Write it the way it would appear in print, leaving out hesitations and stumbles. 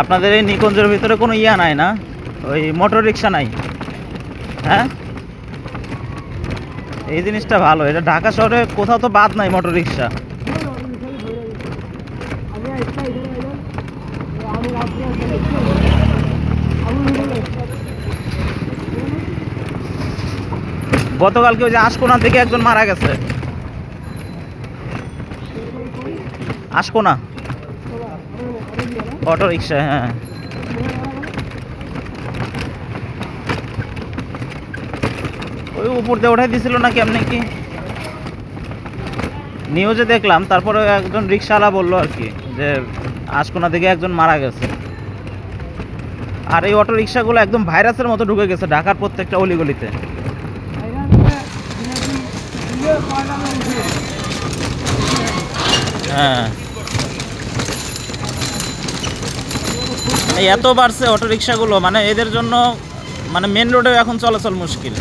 আপনাদের এই নিকুঞ্জের ভিতরে কোনো ইয়া নাই না, ওই মোটর রিক্সা নাই? হ্যাঁ, এই জিনিসটা ভালো। এটা ঢাকা শহরে কোথাও তো বাদ নাই মোটর রিক্সা। গতকালকে ওই যে আশকোনা থেকে একজন মারা গেছে। আশকোনা অটো রিক্সা, হ্যাঁ। ওই উপর দিয়ে উঠাই দিছিল না কেমনি কি নিউজে দেখলাম। তারপরে একজন রিক্সাওয়ালা বললো আর কি যে আশকোনা থেকে একজন মারা গেছে। আর এই অটো রিক্সাগুলো একদম ভাইরাসের মতো ঢুকে গেছে ঢাকার প্রত্যেকটা অলিগলিতে। হ্যাঁ, এই এত বাড়ছে অটো রিক্সাগুলো, মানে এদের জন্য মানে মেন রোডেও এখন চলাচল মুশকিল।